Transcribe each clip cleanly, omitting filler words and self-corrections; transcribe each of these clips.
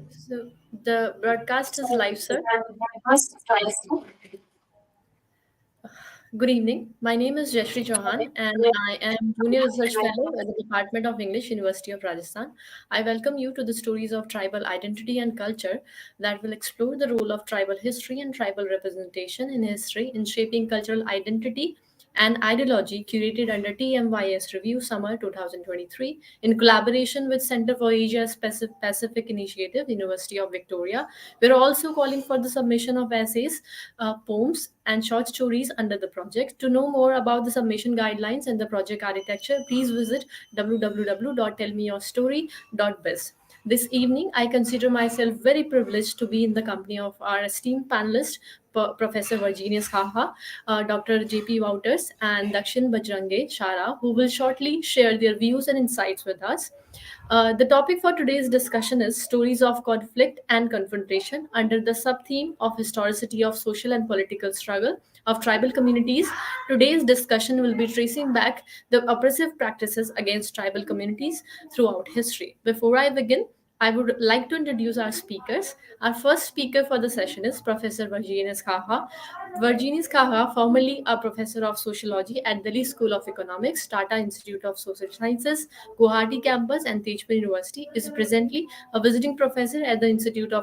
So the broadcast is live, sir. Good evening. My name is Jaishree Chouhan, and I am Junior Research Fellow at the Department of English, University of Rajasthan. I welcome you to the stories of tribal identity and culture that will explore the role of tribal history and tribal representation in history in shaping cultural identity and ideology, curated under TMYS Review Summer 2023 in collaboration with Center for Asia Pacific Initiative, University of Victoria. We're also calling for the submission of essays, poems, and short stories under the project. To know more about the submission guidelines and the project architecture, please visit www.tellmeyourstory.biz. This evening, I consider myself very privileged to be in the company of our esteemed panelist, Professor Virginius Dr. JP Wouters, and Dakxin Bajrange Shara, who will shortly share their views and insights with us. The topic for today's discussion is Stories of Conflict and Confrontation under the sub-theme of Historicity of Social and Political Struggle of Tribal Communities. Today's discussion will be tracing back the oppressive practices against tribal communities throughout history. Before I begin, I would like to introduce our speakers. Our first speaker for the session is Professor Virginius Kaha. Virginius Kaha, formerly a professor of sociology at Delhi School of Economics, Tata Institute of Social Sciences, Guwahati campus, and Tejpur University, is presently a visiting professor at the Institute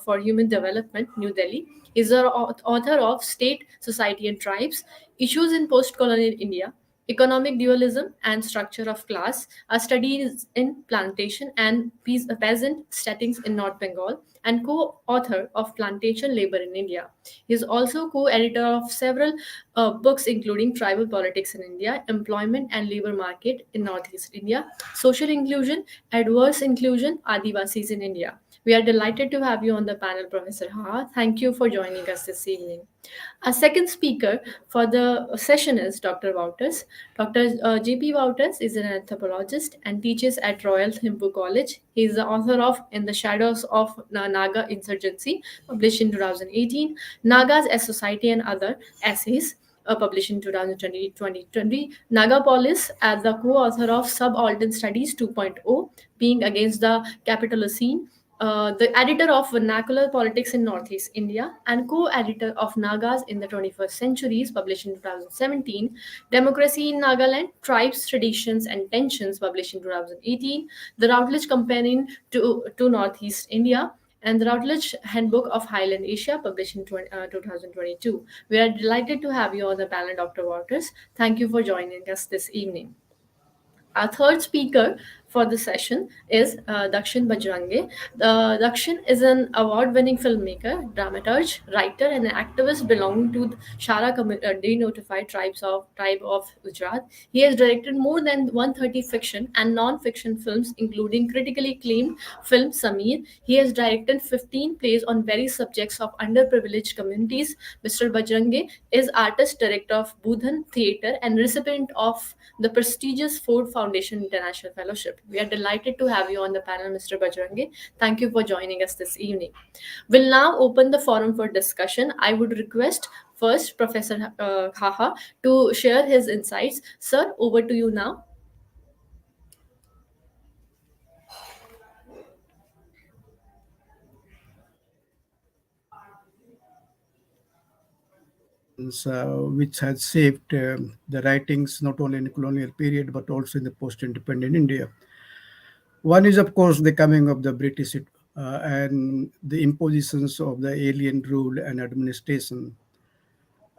for Human Development, New Delhi. He is the author of State, Society, and Tribes: Issues in Post-Colonial India, Economic Dualism and Structure of Class, a studies in plantation and peasant settings in North Bengal, and co-author of Plantation Labor in India. He is also co-editor of several books including Tribal Politics in India, Employment and Labor Market in Northeast India, Social Inclusion, Adverse Inclusion, Adivasis in India. We are delighted to have you on the panel, Professor Ha. Thank you for joining us this evening. Our second speaker for the session is Dr. Wouters. Dr. J.P. Wouters is an anthropologist and teaches at Royal Thimphu College. He is the author of In the Shadows of Naga Insurgency, published in 2018, Nagas as Society and Other Essays, published in 2020, Nagapolis as the co-author of Subaltern Studies 2.0, Being Against the Capitalocene, the editor of Vernacular Politics in Northeast India, and co-editor of Nagas in the 21st Centuries, published in 2017, Democracy in Nagaland, Tribes, Traditions, and Tensions, published in 2018, The Routledge Companion to Northeast India, and the Routledge Handbook of Highland Asia, published in 2022. We are delighted to have you on the panel, Dr. Wouters. Thank you for joining us this evening. Our third speaker for the session is Dakxin Bajrange. Dakxin is an award-winning filmmaker, dramaturge, writer, and an activist belonging to the denotified tribe of Gujarat. He has directed more than 130 fiction and non-fiction films, including critically acclaimed film Sameer. He has directed 15 plays on various subjects of underprivileged communities. Mr. Bajrange is artist director of Budhan Theatre and recipient of the prestigious Ford Foundation International Fellowship. We are delighted to have you on the panel, Mr. Bajrange. Thank you for joining us this evening. We'll now open the forum for discussion. I would request first Professor Haha to share his insights. Sir, over to you now. Which has shaped the writings not only in the colonial period but also in the post-independent India. One is, of course, the coming of the British and the impositions of the alien rule and administration.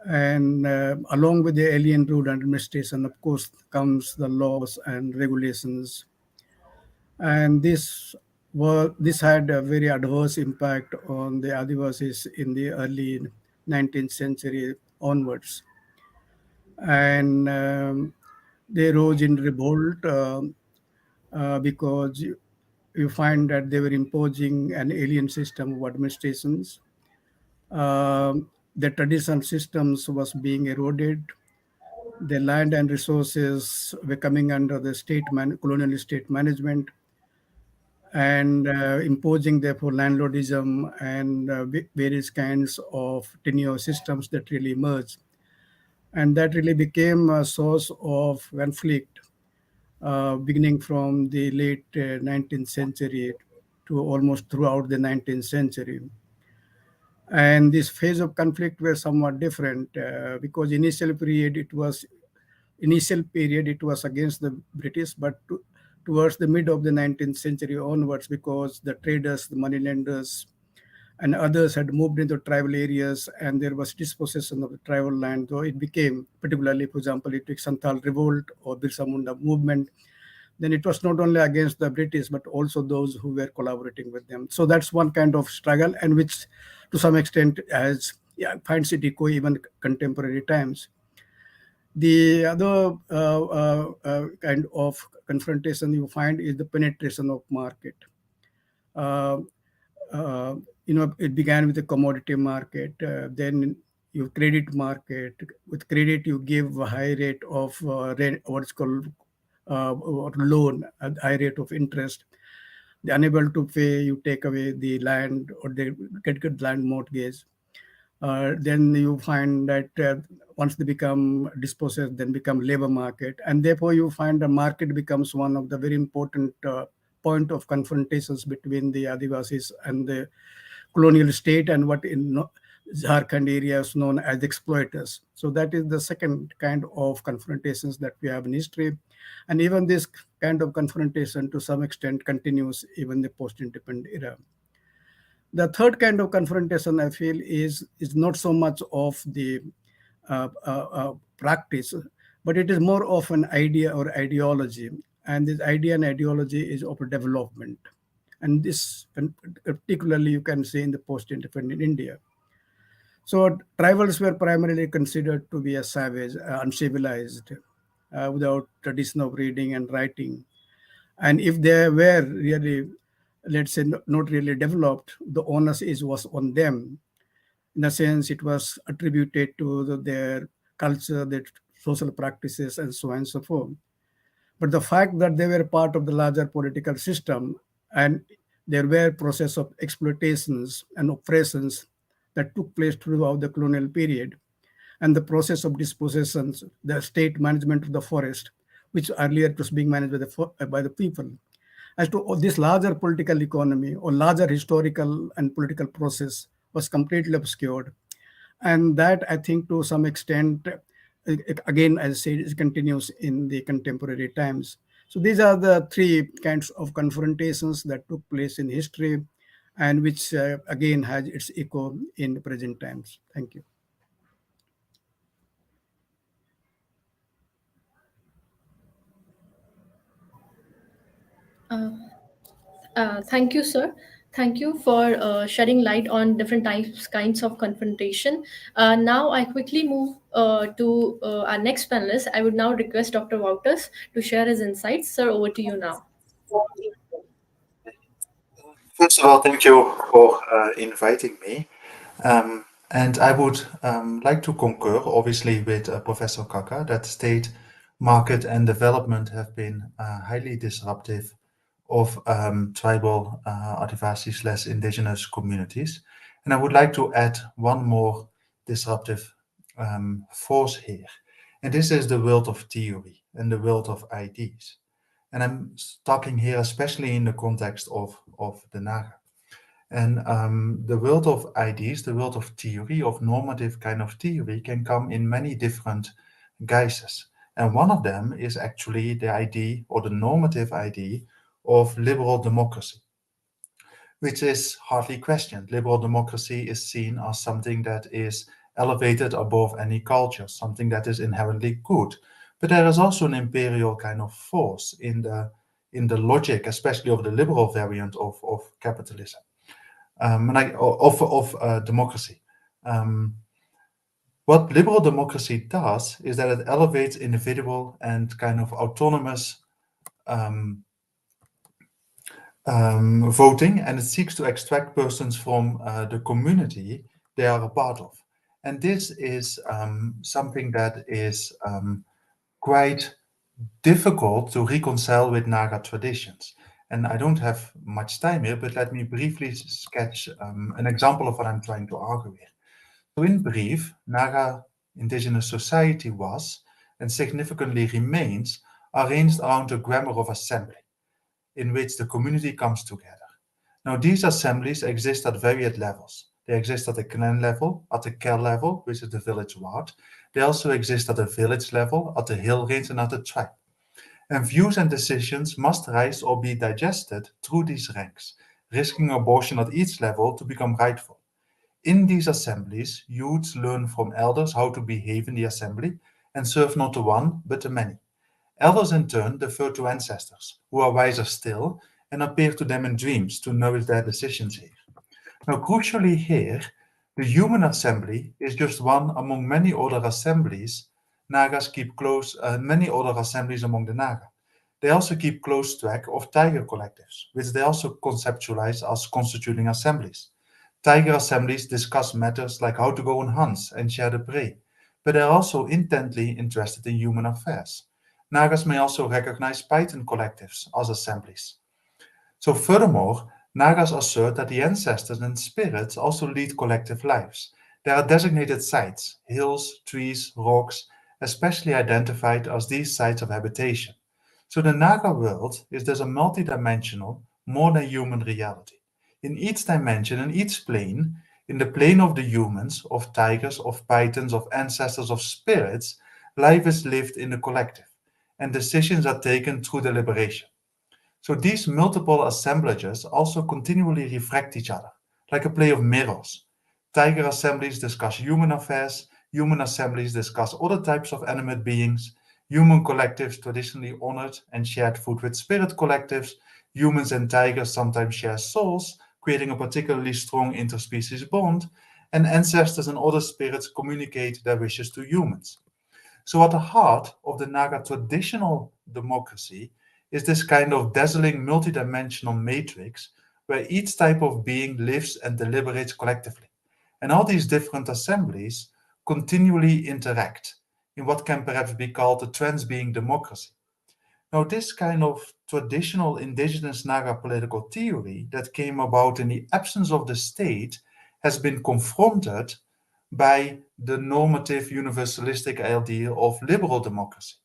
And along with the alien rule and administration, of course, comes the laws and regulations. And this had a very adverse impact on the Adivasis in the early 19th century onwards. And they rose in revolt because you find that they were imposing an alien system of administrations. The traditional systems was being eroded. The land and resources were coming under the colonial state management, and imposing therefore landlordism and various kinds of tenure systems that really emerged. And that really became a source of conflict beginning from the late 19th century to almost throughout the 19th century. And this phase of conflict were somewhat different because initial period it was against the British, but towards the mid of the 19th century onwards, because the traders, the moneylenders, and others had moved into tribal areas and there was dispossession of the tribal land. So it became, particularly, for example, it took Santhal revolt or Birsa Munda movement, then it was not only against the British but also those who were collaborating with them. So that's one kind of struggle, and which to some extent has finds it echo even contemporary times. The other kind of confrontation you find is the penetration of market. Uh, uh, it began with the commodity market, then you credit market. With credit, you give a high rate of rent, what's called or loan, a high rate of interest. They're unable to pay, you take away the land or they get land mortgage. Then you find that once they become dispossessed, then become labor market, and therefore you find the market becomes one of the very important point of confrontations between the Adivasis and the colonial state, and what in Jharkhand area is known as exploiters. So that is the second kind of confrontations that we have in history, and even this kind of confrontation to some extent continues even the post-independent era. The third kind of confrontation I feel is not so much of the practice, but it is more of an idea or ideology. And this idea and ideology is of development. And this, particularly, you can say in the post-independent India. So tribals were primarily considered to be a savage, uncivilized, without tradition of reading and writing. And if they were really, let's say, not really developed, the onus was on them. In a sense, it was attributed to their culture, their social practices, and so on and so forth. But the fact that they were part of the larger political system, and there were process of exploitations and oppressions that took place throughout the colonial period, and the process of dispossessions, the state management of the forest, which earlier it was being managed by the people. As to this larger political economy or larger historical and political process was completely obscured. And that, I think, to some extent, again, as I said, it continues in the contemporary times. So these are the three kinds of confrontations that took place in history, and which again has its echo in present times. Thank you. Uh, thank you, sir. Thank you for shedding light on different kinds of confrontation. Now, I quickly move to our next panelist. I would now request Dr. Wouters to share his insights. Sir, over to you now. First of all, thank you for inviting me. And I would like to concur, obviously, with Professor Kaka that state, market, and development have been highly disruptive of tribal Adivasi/indigenous communities. And I would like to add one more disruptive force here. And this is the world of theory and the world of ideas. And I'm talking here especially in the context of the Naga. And the world of ideas, the world of theory, of normative kind of theory, can come in many different guises. And one of them is actually the idea or the normative idea of liberal democracy, which is hardly questioned. Liberal democracy is seen as something that is elevated above any culture, something that is inherently good. But there is also an imperial kind of force in the logic, especially of the liberal variant of capitalism. Of democracy. What liberal democracy does is that it elevates individual and kind of autonomous voting, and it seeks to extract persons from the community they are a part of. And this is something that is quite difficult to reconcile with Naga traditions. And I don't have much time here, but let me briefly sketch an example of what I'm trying to argue here. So in brief, Naga indigenous society was and significantly remains arranged around the grammar of assembly, in which the community comes together. Now, these assemblies exist at various levels. They exist at the clan level, at the kel level, which is the village ward. They also exist at the village level, at the hill range, and at the tribe. And views and decisions must rise or be digested through these ranks, risking abortion at each level to become rightful. In these assemblies, youths learn from elders how to behave in the assembly and serve not the one, but the many. Elders in turn defer to ancestors, who are wiser still, and appear to them in dreams to nourish their decisions here. Now, crucially here, the human assembly is just one among many other assemblies. Nagas keep close, many other assemblies among the Naga. They also keep close track of tiger collectives, which they also conceptualize as constituting assemblies. Tiger assemblies discuss matters like how to go on hunts and share the prey, but they are also intently interested in human affairs. Nagas may also recognize python collectives as assemblies. So furthermore, Nagas assert that the ancestors and spirits also lead collective lives. There are designated sites, hills, trees, rocks, especially identified as these sites of habitation. So the Naga world is thus a multidimensional, more than human reality. In each dimension, in each plane, in the plane of the humans, of tigers, of pythons, of ancestors, of spirits, life is lived in the collective, and decisions are taken through deliberation. So these multiple assemblages also continually reflect each other, like a play of mirrors. Tiger assemblies discuss human affairs, human assemblies discuss other types of animate beings, human collectives traditionally honored and shared food with spirit collectives, humans and tigers sometimes share souls, creating a particularly strong interspecies bond, and ancestors and other spirits communicate their wishes to humans. So, at the heart of the Naga traditional democracy is this kind of dazzling multidimensional matrix where each type of being lives and deliberates collectively. And all these different assemblies continually interact in what can perhaps be called a trans-being democracy. Now, this kind of traditional indigenous Naga political theory that came about in the absence of the state has been confronted by the normative universalistic ideal of liberal democracy,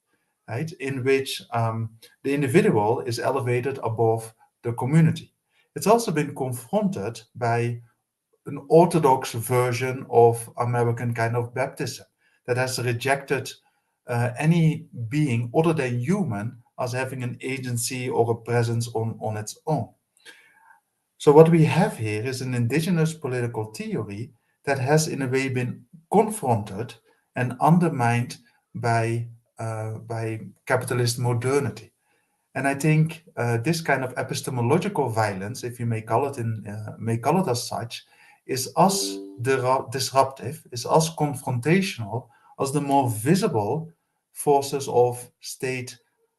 right? In which the individual is elevated above the community. It's also been confronted by an orthodox version of American kind of baptism that has rejected any being other than human as having an agency or a presence on its own. So what we have here is an indigenous political theory that has in a way been confronted and undermined by capitalist modernity. And I think this kind of epistemological violence, if you may call it as such, is as disruptive, is as confrontational as the more visible forces of state,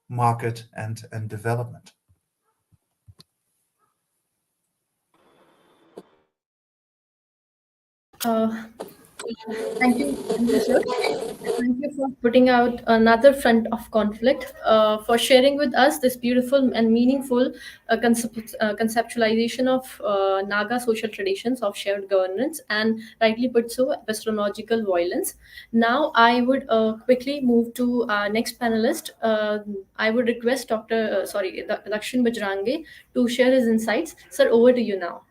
market, and development. Uh, thank you, sir. Thank you for putting out another front of conflict, for sharing with us this beautiful and meaningful conceptualization of Naga social traditions of shared governance and, rightly put so, epistemological violence. Now, I would quickly move to our next panelist. I would request Dakxin Bajrange to share his insights. Sir, over to you now.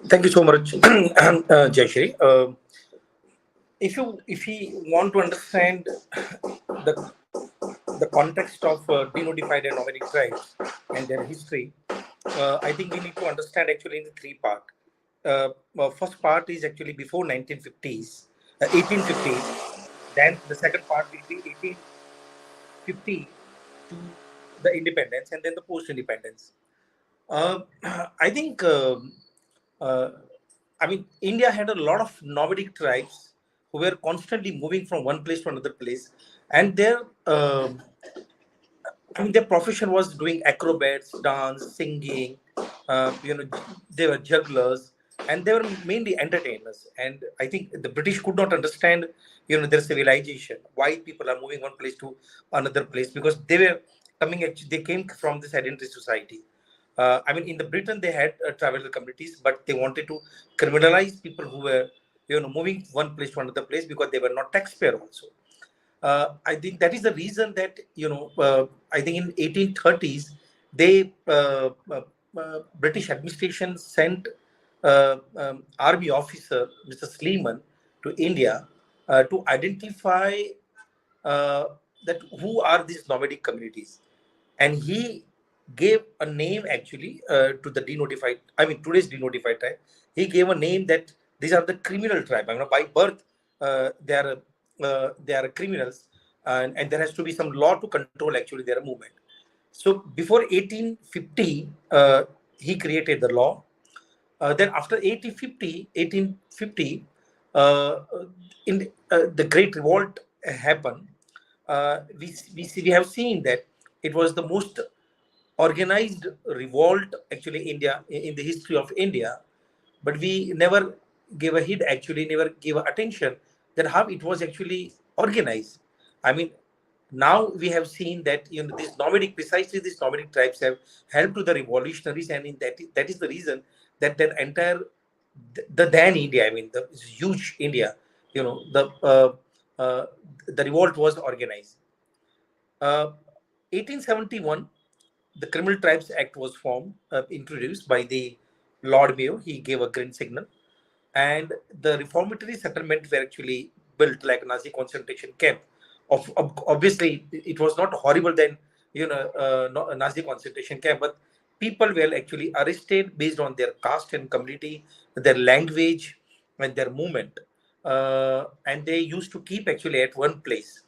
Thank you so much, Jaishree. If we want to understand the the context of denotified and nomadic tribes and their history, I think we need to understand actually in the three part. First part is actually before 1950s, 1850s. Then the second part will be 1850 to the independence, and then the post-independence. Uh, I think. Uh, I mean, India had a lot of nomadic tribes who were constantly moving from one place to another place, and their profession was doing acrobats, dance, singing. They were jugglers, and they were mainly entertainers. And I think the British could not understand, their civilization, why people are moving one place to another place, because they were they came from this sedentary society. In the Britain they had traveler communities, but they wanted to criminalize people who were, moving one place to another place because they were not taxpayer also. I think that is the reason that I think in 1830s they British administration sent army officer Mr. Sleeman to India to identify uh, that who are these nomadic communities, and he gave a name actually to the denotified. I mean today's denotified tribe. He gave a name that these are the criminal tribe. I mean, by birth they are criminals, and there has to be some law to control actually their movement. So before 1850, he created the law. Then after 1850, uh, in the Great Revolt happened. We have seen that it was the most organized revolt actually India in the history of India, but we never gave a hit, actually never gave attention that how it was actually organized. I mean, now we have seen that this nomadic, precisely these nomadic tribes have helped to the revolutionaries, and that is the reason that that entire the then India, I mean the huge India, you know the uh, the revolt was organized. 1871, the Criminal Tribes Act was formed, introduced by the Lord Mayo. He gave a green signal, and the reformatory settlements were actually built like a Nazi concentration camp. Obviously, it was not horrible then, not a Nazi concentration camp, but people were actually arrested based on their caste and community, their language, and their movement. And they used to keep actually at one place.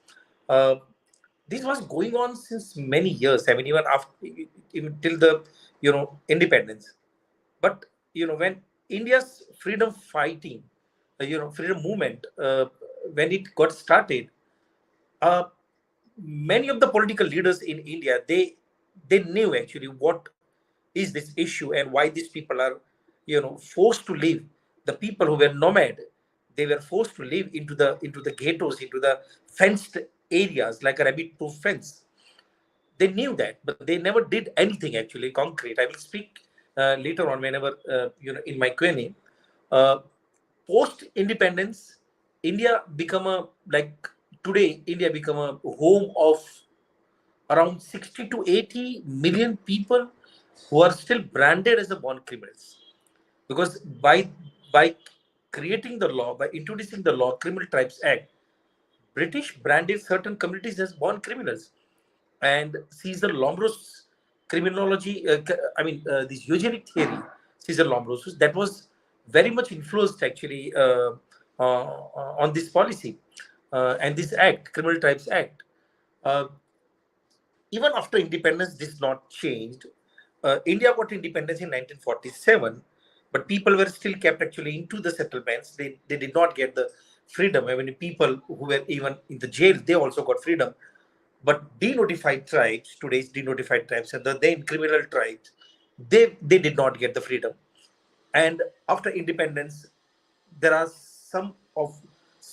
Uh, this was going on since many years. I mean, even after, even till the independence. But when India's freedom fighting, freedom movement, when it got started, uh, many of the political leaders in India, they knew actually what is this issue and why these people are forced to live. The people who were nomad, they were forced to live into the ghettos, into the fenced areas like a rabbit proof fence. They knew that, but they never did anything actually concrete. I will speak later on whenever in my Q&A. Post independence, India become a like today India become a home of around 60 to 80 million people who are still branded as the born criminals, because by creating the law, by introducing the law Criminal Tribes Act, British branded certain communities as born criminals. And Caesar Lombroso's criminology, this eugenic theory, Caesar Lombroso's, that was very much influenced actually on this policy and this act, Criminal Tribes Act. Uh, Even after independence, this not changed. India got independence in 1947, but people were still kept actually into the settlements. They did not get the freedom. I mean, people who were even in the jail, they also got freedom. But denotified tribes, today's denotified tribes, and the then criminal tribes, they did not get the freedom. And after independence, there are some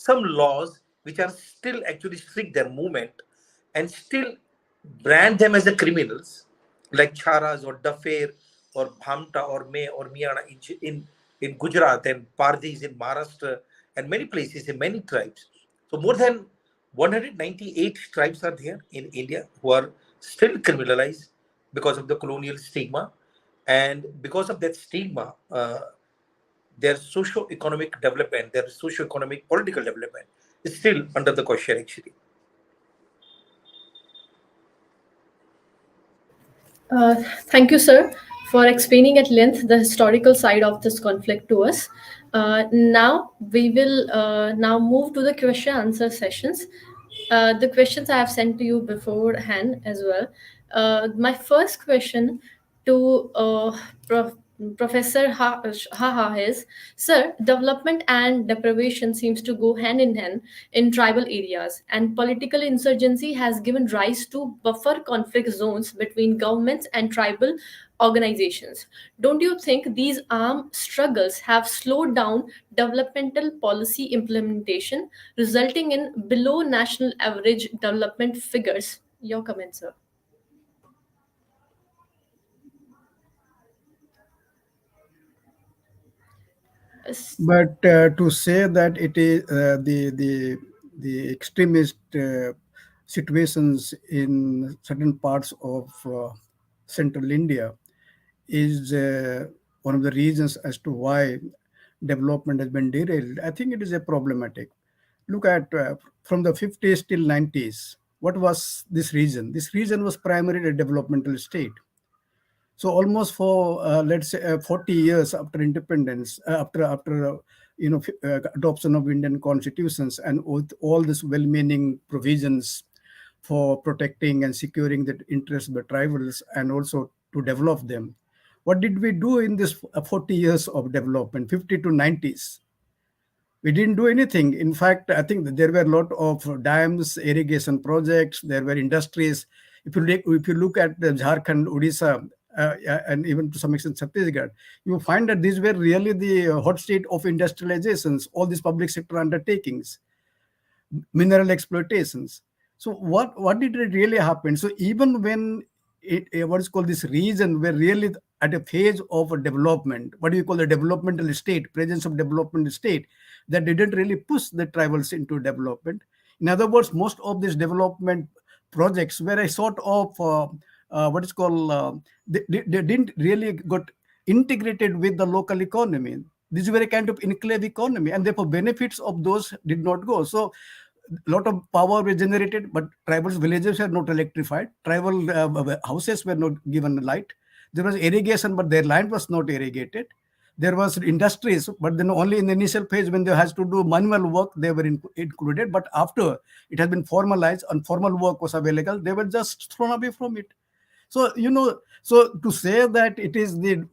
laws which are still actually strict their movement and still brand them as the criminals, like Charas or Dafir or Bhamta or May or Miana in Gujarat, and Pardis in Maharashtra, and many places in many tribes. So more than 198 tribes are there in India who are still criminalized because of the colonial stigma, and because of that stigma, their socio-economic development, their socio-economic political development is still under the question actually. Thank you, sir, for explaining at length the historical side of this conflict to us. Now we will now move to the question answer sessions. The questions I have sent to you beforehand as well. My first question to Professor Haha is, sir, development and deprivation seems to go hand in hand in tribal areas, and political insurgency has given rise to buffer conflict zones between governments and tribal organizations. Don't you think these armed struggles have slowed down developmental policy implementation, resulting in below national average development figures? Your comments, sir. Yes. But to say that it is the the extremist situations in certain parts of central India is one of the reasons as to why development has been derailed. I think it is a problematic. Look at from the 50s till 90s. What was this region? This region was primarily a developmental state. So almost for let's say 40 years after independence, after adoption of Indian constitutions and with all these well-meaning provisions for protecting and securing the interests of the tribals and also to develop them. What did we do in this 40 years of development, 50 to 90s? We didn't do anything. In fact, I think that there were a lot of dams, irrigation projects, there were industries. If you look at the Jharkhand, Odisha, and even to some extent Chhattisgarh, you find that these were really the hot state of industrializations, all these public sector undertakings, mineral exploitations. So what did it really happen? So even when what is called this region were really at a phase of a development, what do you call the developmental state, presence of developmental state, that didn't really push the tribals into development. In other words, most of these development projects were a sort of what is called they didn't really got integrated with the local economy. These were a kind of enclave economy, and therefore benefits of those did not go. So a lot of power was generated, but tribal villages were not electrified. Tribal houses were not given light. There was irrigation, but their land was not irrigated. There was industries, but then only in the initial phase when they has to do manual work, they were included. But after it has been formalized and formal work was available, they were just thrown away from it. So so to say that it is the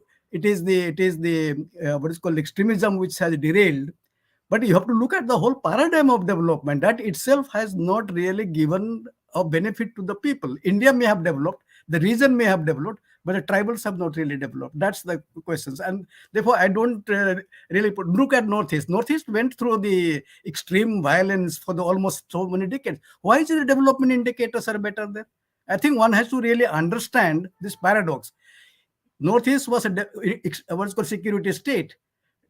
what is called extremism which has derailed, but you have to look at the whole paradigm of development. That itself has not really given a benefit to the people. India may have developed, the region may have developed, but the tribals have not really developed. That's the questions. And therefore, I don't really look at Northeast. Northeast went through the extreme violence for the almost so many decades. Why is the development indicators are better there? I think one has to really understand this paradox. Northeast was what's called security state,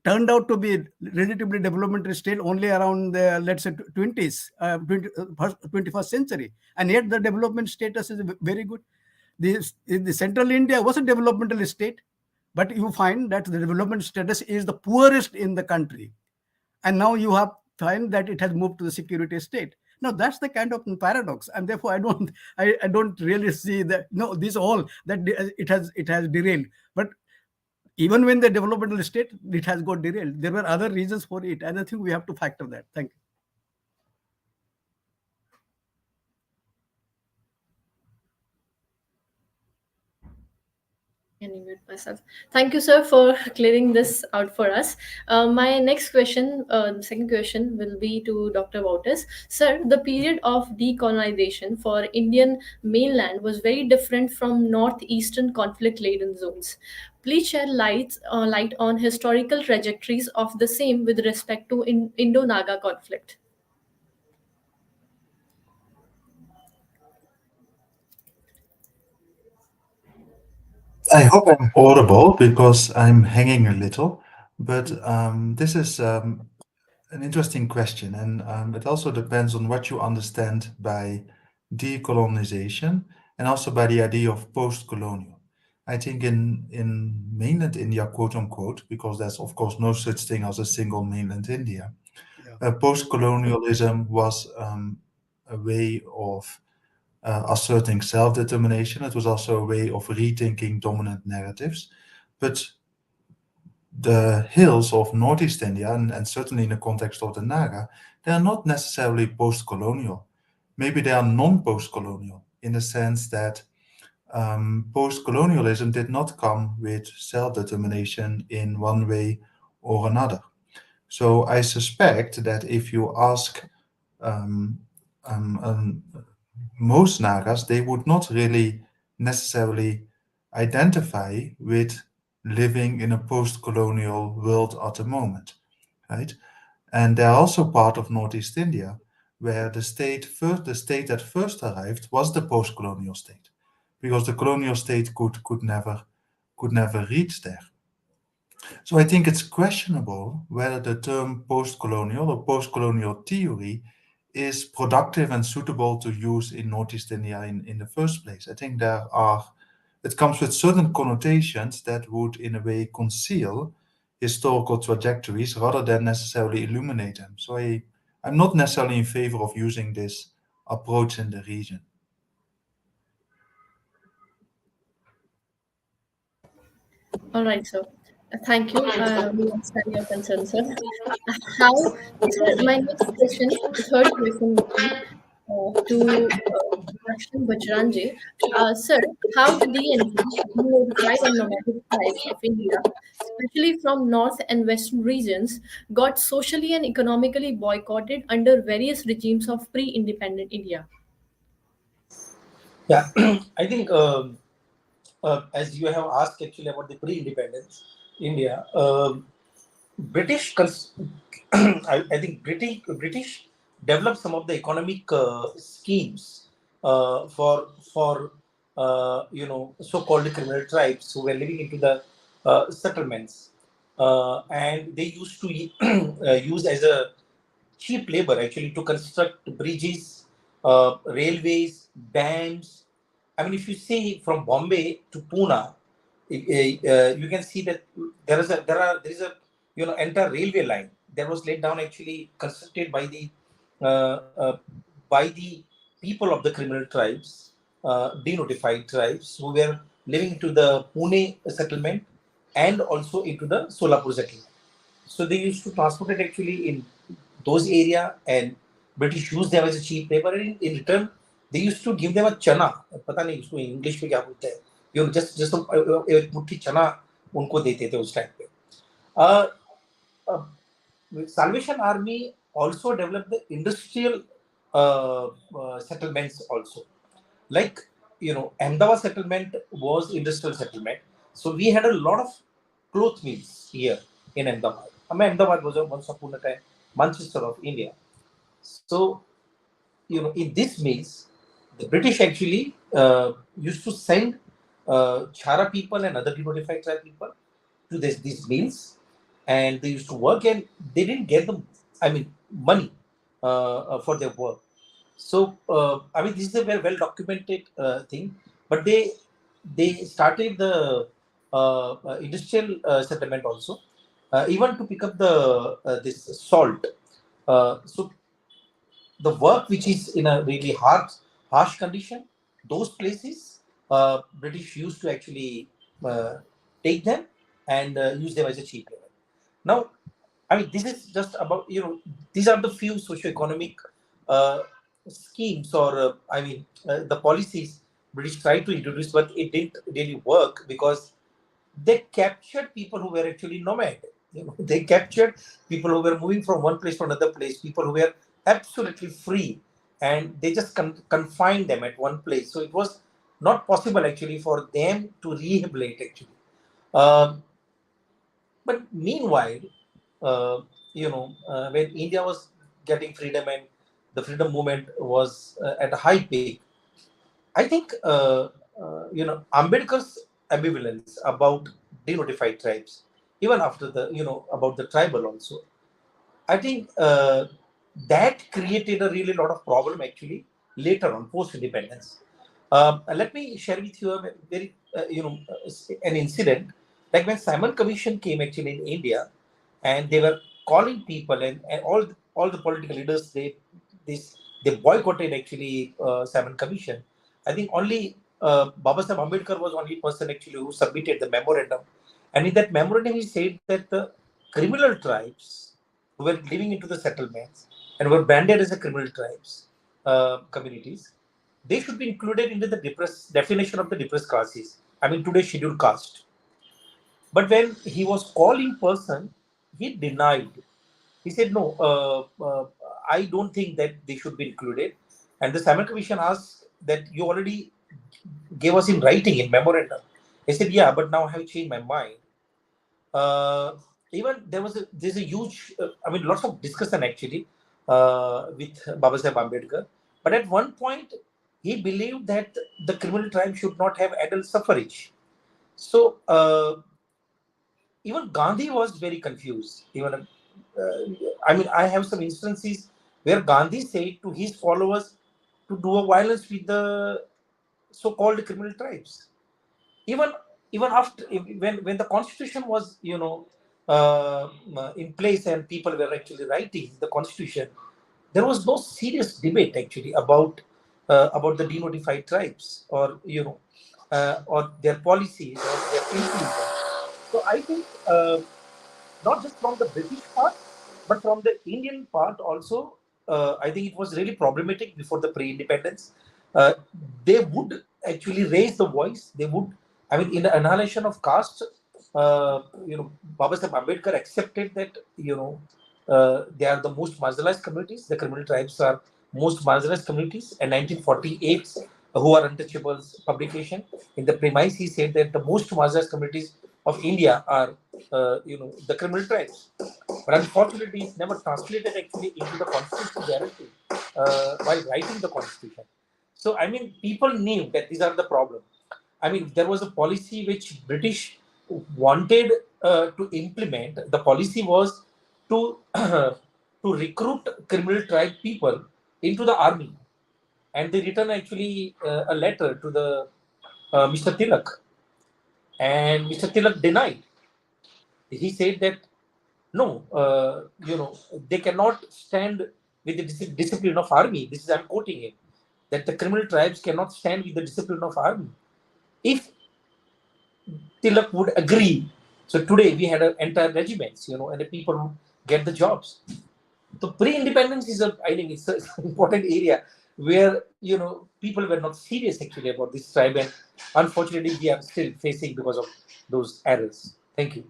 turned out to be relatively developmental state only around the, let's say, 20s, 21st century. And yet the development status is very good. The central India was a developmental state, but you find that the development status is the poorest in the country. And now you have find that it has moved to the security state. Now that's the kind of paradox, and therefore I don't really see that. No, this all that it has derailed. But even when the developmental state, it has got derailed. There were other reasons for it, and I think we have to factor that. Thank you. Mute myself. Thank you, sir, for clearing this out for us. My next question, second question, will be to Dr. Wouters. Sir, the period of decolonization for Indian mainland was very different from northeastern conflict-laden zones. Please shed light on historical trajectories of the same with respect to Indo-Naga conflict. I hope I'm audible because I'm hanging a little, but this is an interesting question, and it also depends on what you understand by decolonization and also by the idea of post-colonial. I think in mainland India, quote unquote, because there's of course no such thing as a single mainland India, post-colonialism was a way of asserting self-determination. It was also a way of rethinking dominant narratives. But the hills of Northeast India, and certainly in the context of the Naga, they are not necessarily post-colonial. Maybe they are non-post-colonial in the sense that post-colonialism did not come with self-determination in one way or another. So I suspect that if you ask most Nagas, they would not really necessarily identify with living in a post-colonial world at the moment, right? And they're also part of Northeast India, where the state that first arrived was the post-colonial state, because the colonial state could never reach there. So I think it's questionable whether the term post-colonial or post-colonial theory is productive and suitable to use in Northeast India in the first place. I think it comes with certain connotations that would in a way conceal historical trajectories rather than necessarily illuminate them. So I'm not necessarily in favor of using this approach in the region. All right, sir. Thank you. We understand your concern, sir. How, sir, my next question, the third question would be to Bajrange. Sir, how the notified and nomadic tribes of India, especially from north and western regions, got socially and economically boycotted under various regimes of pre-independent India? Yeah, I think as you have asked actually about the pre-independence India, British, I think British developed some of the economic schemes for so-called criminal tribes who were living into the settlements, and they used to use as a cheap labor actually to construct bridges, railways, dams. I mean, if you see from Bombay to Pune, you can see that there is a entire railway line that was laid down actually constructed uh, uh, by the people of the criminal tribes, denotified tribes who were living into the Pune settlement and also into the Solapur settlement. So they used to transport it actually in those area, and British used them as a cheap labor. And in return, they used to give them a chana. पता नहीं उसको English में क्या बोलते हैं. Just एक मुट्ठी चना उनको देते थे उस टाइम पे. Uh, uh, Salvation Army also developed the industrial settlements also. Like, Ahmedabad settlement was industrial settlement. So we had a lot of cloth mills here in Ahmedabad. Ahmedabad was once upon a time Manchester of India. So, in these mills, the British actually used to send Chara people and other denotified tribe people to these mills, and they used to work, and they didn't get money for their work. So, this is a very well documented thing, but they started the industrial settlement also, even to pick up the this salt. So the work which is in a really harsh condition, those places, British used to actually take them and use them as a cheap labor. Now, this is just about, these are the few socio-economic uh, schemes or, the policies British tried to introduce, but it didn't really work because they captured people who were actually nomad. They captured people who were moving from one place to another place, people who were absolutely free, and they just confined them at one place. So it was not possible actually for them to rehabilitate actually. Um, but meanwhile, when India was getting freedom and the freedom movement was at a high peak, I think Ambedkar's ambivalence about denotified tribes, even after the about the tribal also, I think that created a really lot of problem actually later on post independence. Let me share with you a very an incident like when Simon Commission came actually in India, and they were calling people and all the political leaders this they boycotted actually Simon Commission. I think only Baba Sahib Ambedkar was only person actually who submitted the memorandum, and in that memorandum he said that the criminal tribes who were living into the settlements and were branded as a criminal tribes communities, they should be included into the definition of the depressed classes. Today's scheduled caste. But when he was called in person, he denied. He said, no, I don't think that they should be included. And the Simon Commission asked that you already gave us in writing, in memorandum. He said, yeah, but now I have changed my mind. Even there's a huge, lots of discussion actually with Baba Sahib Ambedkar. But at one point, he believed that the criminal tribe should not have adult suffrage. So even Gandhi was very confused. Even I have some instances where Gandhi said to his followers to do a violence with the so-called criminal tribes. Even even after, when the constitution was in place and people were actually writing the constitution, there was no serious debate actually about the denotified tribes, or or their policies or their influence. So I think not just from the British part, but from the Indian part also. I think it was really problematic before the pre-independence. Uh, they would actually raise the voice. They would, I mean, in the annihilation of caste, Baba Sahib Ambedkar accepted that they are the most marginalized communities. The criminal tribes are most marginalized communities. And 1948, who are untouchables publication, in the premise he said that the most marginalized communities of India are the criminal tribes. But unfortunately, it's never translated actually into the constitutional guarantee while writing the constitution. So I mean, people knew that these are the problems. I mean, there was a policy which British wanted to implement. The policy was to to recruit criminal tribe people into the army, and they written actually a letter to the Mr. Tilak, and Mr. Tilak denied. He said that no, they cannot stand with the discipline of army. This is, I'm quoting him, that the criminal tribes cannot stand with the discipline of army. If Tilak would agree, so today we had an entire regiments, and the people get the jobs. So pre-independence is I think it's an important area where people were not serious actually about this tribe, and unfortunately we are still facing because of those errors. Thank you.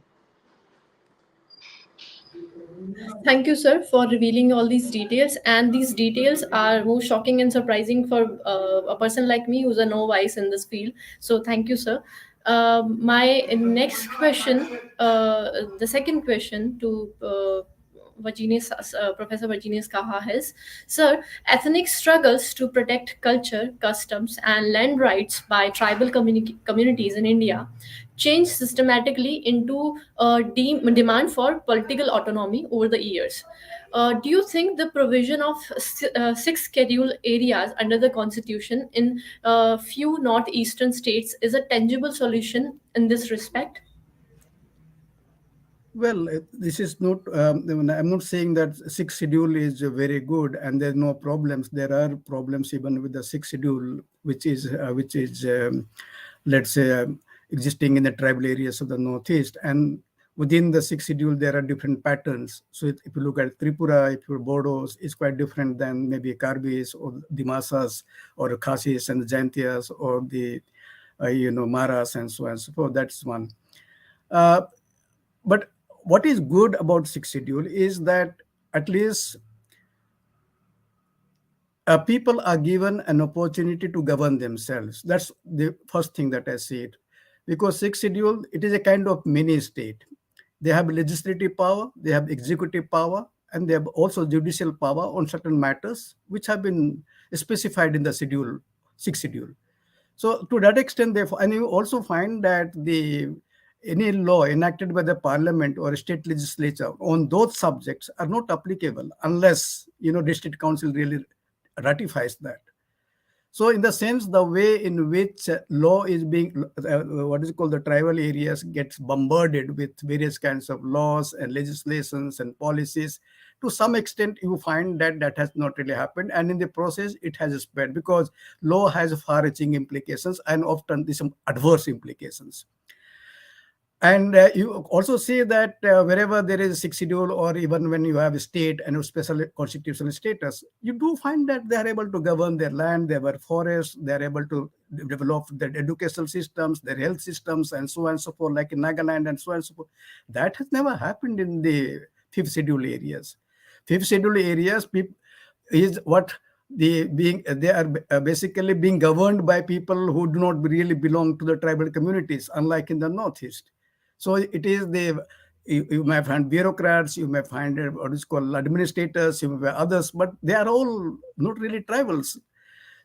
Thank you, sir, for revealing all these details. And these details are more shocking and surprising for a person like me who's a novice in this field. So, thank you, sir. My next question, the second question to Virginius, Professor Virginius Kaha is, sir, ethnic struggles to protect culture, customs, and land rights by tribal communities in India changed systematically into a demand for political autonomy over the years. Do you think the provision of six scheduled areas under the constitution in few northeastern states is a tangible solution in this respect? Well, this is not. I'm not saying that sixth schedule is very good and there are no problems. There are problems even with the sixth schedule, which is let's say, existing in the tribal areas of the northeast. And within the sixth schedule, there are different patterns. So if you look at Tripura, if you're Bodos, it's quite different than maybe Karbis or Dimasas or Khasis and the Jaintias or the Maras and so on and so forth. That's one. Uh, but what is good about sixth schedule is that at least people are given an opportunity to govern themselves. That's the first thing that I see it. Because sixth schedule, it is a kind of mini state. They have legislative power, they have executive power, and they have also judicial power on certain matters which have been specified in the schedule, sixth schedule. So to that extent, therefore, and you also find that the any law enacted by the parliament or state legislature on those subjects are not applicable unless district council really ratifies that. So in the sense, the way in which law is being, what is called the tribal areas gets bombarded with various kinds of laws and legislations and policies, to some extent you find that that has not really happened. And in the process, it has spread because law has far-reaching implications and often there's some adverse implications. And you also see that wherever there is a sixth schedule, or even when you have a state and a special constitutional status, you do find that they are able to govern their land, their forests, they are able to develop their educational systems, their health systems, and so on and so forth, like in Nagaland and so on and so forth. That has never happened in the fifth schedule areas. Fifth schedule areas is what they are basically being governed by people who do not really belong to the tribal communities, unlike in the northeast. So it is you may find bureaucrats, you may find what is called administrators, you may find others, but they are all not really tribals.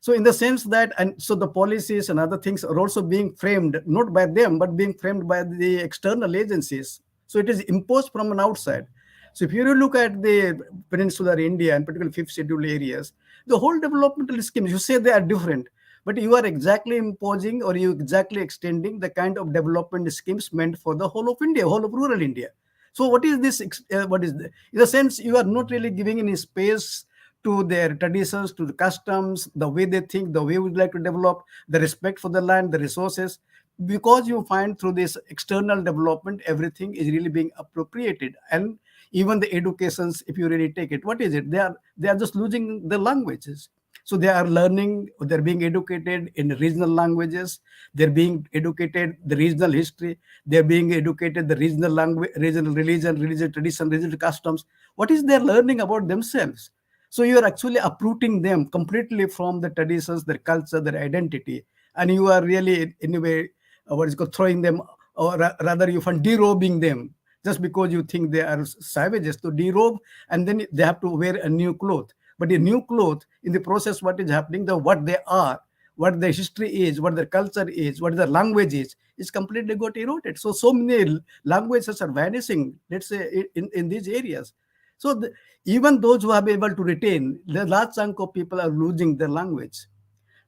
So in the sense that, and so the policies and other things are also being framed, not by them, but being framed by the external agencies. So it is imposed from an outside. So if you look at the peninsular India and particularly fifth schedule areas, the whole developmental schemes, you say they are different, but you are exactly imposing or you exactly extending the kind of development schemes meant for the whole of India, whole of rural India. So what is this? What is the, in a sense you are not really giving any space to their traditions, to the customs, the way they think, the way we would like to develop, the respect for the land, the resources, because you find through this external development everything is really being appropriated. And even the educations, if you really take it, what is it? They are just losing the languages. So they are learning, they're being educated in regional languages, they're being educated the regional history, they're being educated the regional language, regional religion, religious tradition, religious customs. What is they're learning about themselves? So you are actually uprooting them completely from the traditions, their culture, their identity, and you are really in a way what is called throwing them, or rather you find derobing them just because you think they are savages, to derobe, and then they have to wear a new cloth. But a new cloth, in the process, what is happening, the what they are, what their history is, what their culture is, what their language is completely got eroded. So many languages are vanishing, let's say, in these areas. So even those who have been able to retain, the large chunk of people are losing their language.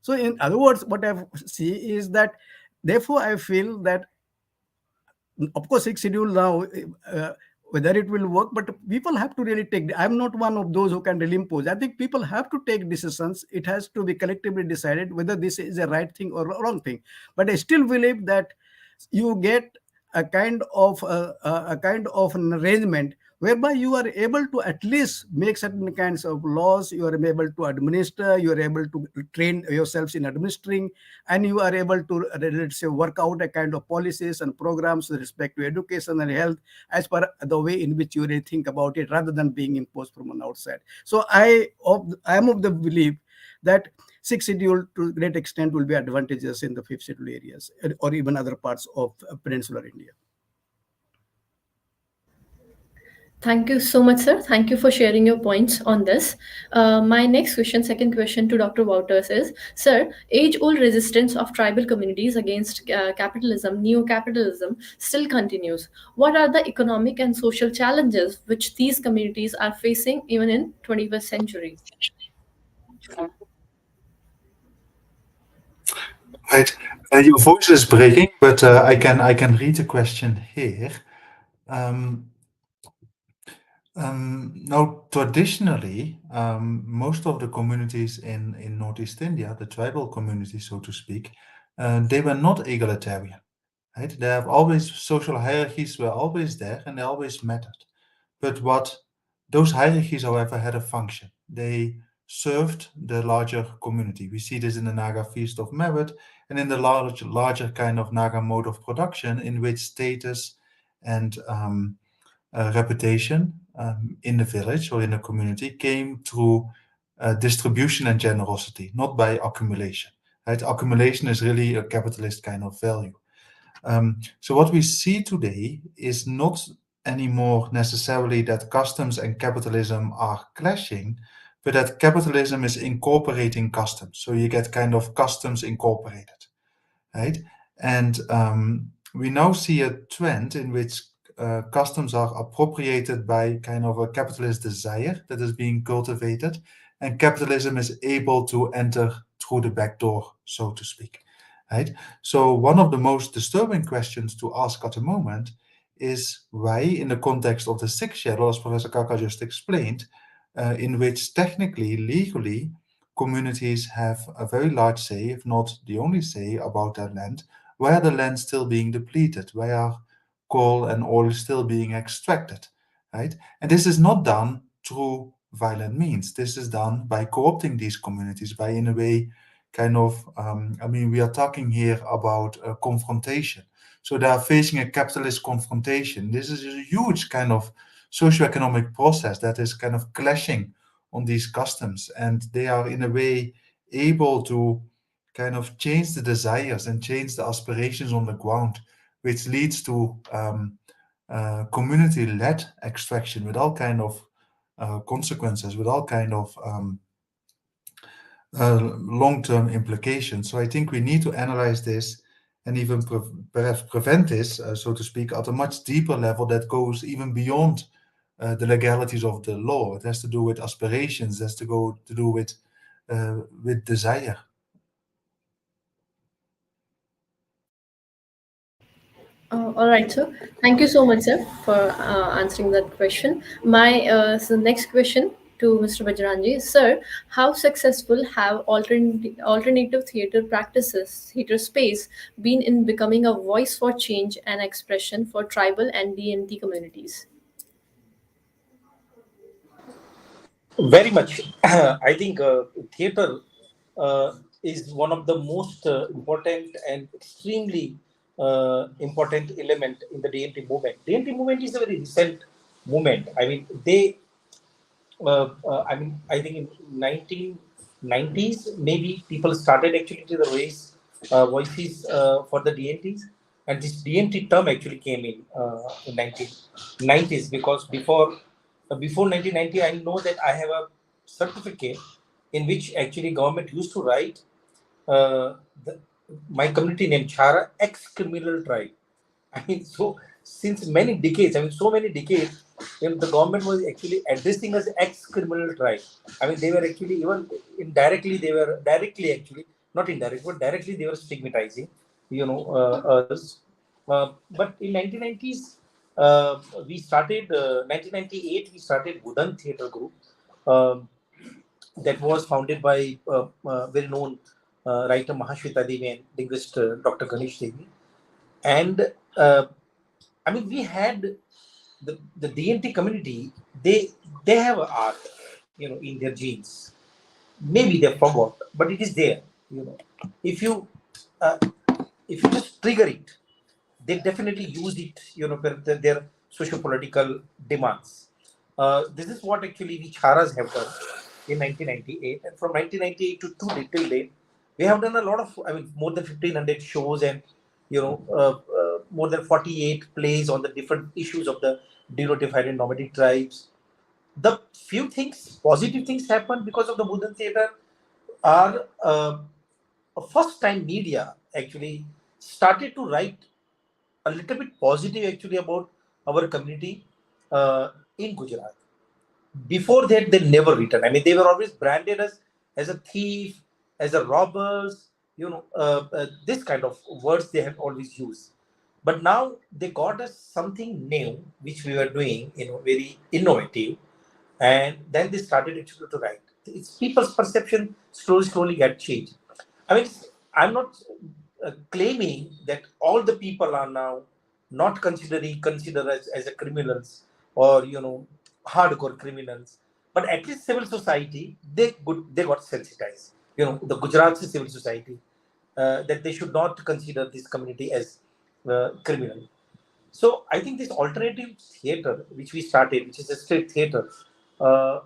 So in other words, what I see is that, therefore, I feel that, of course, sixth schedule now, whether it will work, but people have to really take. I'm not one of those who can really impose. I think people have to take decisions. It has to be collectively decided whether this is a right thing or a wrong thing. But I still believe that you get a kind of an arrangement whereby you are able to at least make certain kinds of laws, you are able to administer, you are able to train yourselves in administering, and you are able to, let's say, work out a kind of policies and programs with respect to education and health as per the way in which you really think about it, rather than being imposed from an outside. So I am of the belief that sixth schedule to a great extent will be advantageous in the fifth schedule areas or even other parts of peninsular India. Thank you so much, sir. Thank you for sharing your points on this. My next question, second question to Dr. Wouters is, sir, age-old resistance of tribal communities against capitalism, neo-capitalism, still continues. What are the economic and social challenges which these communities are facing even in 21st century? Right. Your voice is breaking, but I can read the question here. Um, Now, traditionally, most of the communities in Northeast India, the tribal communities, so to speak, they were not egalitarian, right? They have always social hierarchies were always there and they always mattered. But what those hierarchies, however, had a function. They served the larger community. We see this in the Naga Feast of Merit and in the larger kind of Naga mode of production, in which status and reputation in the village or in the community came through distribution and generosity, not by accumulation. Right? Accumulation is really a capitalist kind of value. So what we see today is not anymore necessarily that customs and capitalism are clashing, but that capitalism is incorporating customs. So you get kind of customs incorporated, right? And we now see a trend in which customs are appropriated by kind of a capitalist desire that is being cultivated, and capitalism is able to enter through the back door, so to speak. Right? So one of the most disturbing questions to ask at the moment is why, in the context of the sixth schedule, as Professor Kaka just explained, in which technically, legally, communities have a very large say, if not the only say, about their land, why are the lands still being depleted? Why are coal and oil still being extracted? Right? And this is not done through violent means. This is done by co-opting these communities, by, in a way, kind of, we are talking here about a confrontation. So they are facing a capitalist confrontation. This is a huge kind of socioeconomic process that is kind of clashing on these customs, and they are in a way able to kind of change the desires and change the aspirations on the ground, which leads to community-led extraction with all kind of consequences, with all kind of long-term implications. So I think we need to analyze this and even perhaps prevent this, so to speak, at a much deeper level that goes even beyond the legalities of the law. It has to do with aspirations. It has to do with desire. All right, sir. Thank you so much, sir, for answering that question. My so next question to Mr. Bajrange, sir, how successful have alternative theater practices, theater space, been in becoming a voice for change and expression for tribal and DNT communities? Very much. I think theater is one of the most important and extremely important element in the DNT movement. DNT movement is a very recent movement. I mean, I think in 1990s, maybe people started actually to raise voices for the DNTs, and this DNT term actually came in 1990s, because before 1990, I know that I have a certificate in which actually government used to write uh, the, my community name Chara, ex-criminal tribe. I mean, so since many decades, so many decades, the government was actually addressing us ex-criminal tribe. I mean, they were actually even indirectly, they were directly actually, not indirect, but directly they were stigmatizing, us. But in 1990s, we started, 1998, we started Budan Theatre Group. Um, that was founded by very known writer Mahashweta Devi and linguist Dr. Ganesh Devi. And we had the DNT community. They have art, in their genes. Maybe they forgot, but it is there. You know, if you uh, if you just trigger it, they definitely use it. For their socio-political demands. This is what actually we Charas have done in 1998, and from 1998 to till date, we have done a lot of. More than 1,500 shows, and more than 48 plays on the different issues of the denotified and nomadic tribes. The few things, positive things happen because of the Buddhan theatre are a first time media actually started to write a little bit positive actually about our community in Gujarat. Before that, they never written. They were always branded as a thief, as a robbers, this kind of words they have always used. But now they got us something new, which we were doing, very innovative, and then they started actually to write. It's people's perception slowly get changed. I mean, I'm not claiming that all the people are now not considered as a criminals, or hardcore criminals, but at least civil society they got sensitized. The Gujarati civil society, that they should not consider this community as criminal. So I think this alternative theatre, which we started, which is a street theatre,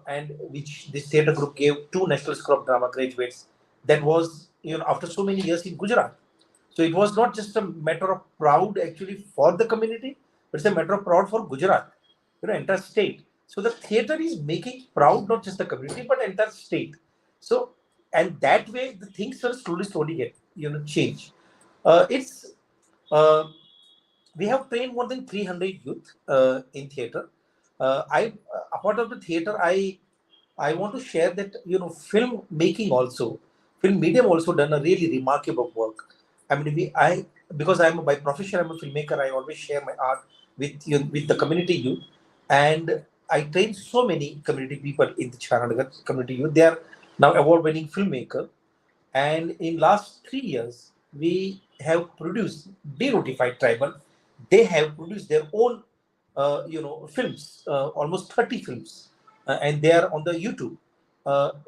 and which this theatre group gave 2 National School of Drama graduates. That was, after so many years in Gujarat. So it was not just a matter of proud actually for the community, but it's a matter of proud for Gujarat, entire state. So the theatre is making proud not just the community but entire state. So, and that way the things will slowly get change. It's We have trained more than 300 youth in theater. I Apart of the theater, I want to share that film making also, film medium also done a really remarkable work. I because I'm by profession I'm a filmmaker. I always share my art with the community youth, and I train so many community people in the Charanagar community youth. They are now award-winning filmmaker, and in last 3 years we have produced de-notified tribal. They have produced their own films, almost 30 films, and they are on the YouTube.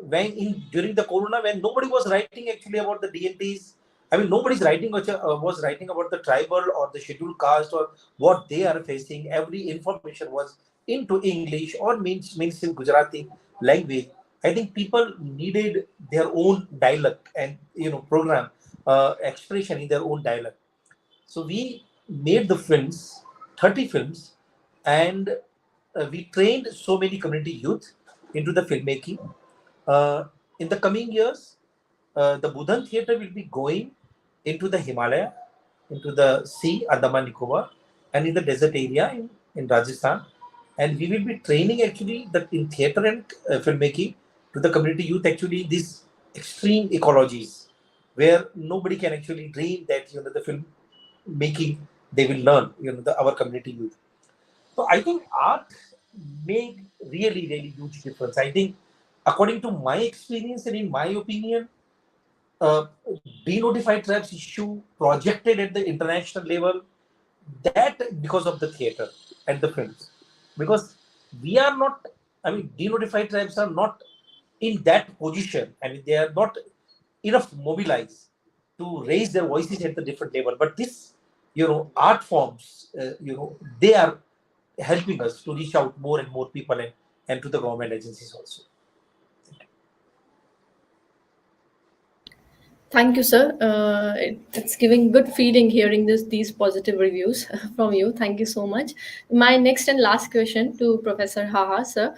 When in during the corona, when nobody was writing actually about the DNTs, nobody's writing was writing about the tribal or the scheduled caste or what they are facing. Every information was into English or means in Gujarati language. I think people needed their own dialect and program expression in their own dialect. So we made the films, 30 films, and we trained so many community youth into the filmmaking. In the coming years, the Buddhan theatre will be going into the Himalaya, into the sea, Andaman Nicobar, and in the desert area in Rajasthan. and we will be training actually that in theater and filmmaking to the community youth actually these extreme ecologies where nobody can actually dream that the film making they will learn our community youth. So I think art make really huge difference. I think according to my experience and in my opinion, uh, denotified tribes issue projected at the international level that because of the theater and the films, because we are not, I mean denotified tribes are not in that position. I mean they are not enough mobilized to raise their voices at the different level, but this art forms they are helping us to reach out more and more people and to the government agencies also. Thank you, sir. It's giving good feeling hearing these positive reviews from you. Thank you so much. My next and last question to Professor Haha, sir,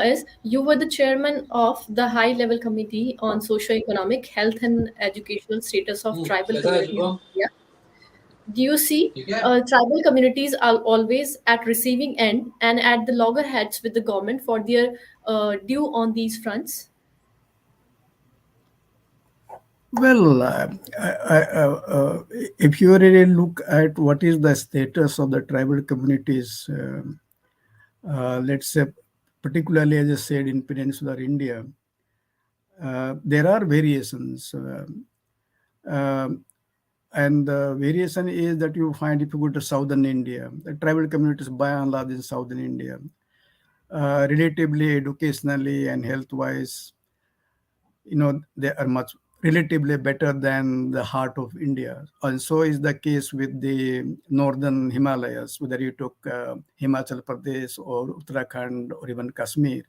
is you were the chairman of the High Level Committee on Socio-Economic, Health and Educational Status of Tribal Communities in India. Do you see tribal communities are always at receiving end and at the loggerheads with the government for their due on these fronts? Well, if you really look at what is the status of the tribal communities, let's say, particularly as I said in peninsular India, there are variations. And the variation is that you find if you go to southern India, the tribal communities by and large in southern India, relatively educationally and health-wise, they are much relatively better than the heart of India. And so is the case with the northern Himalayas, whether you took Himachal Pradesh or Uttarakhand or even Kashmir,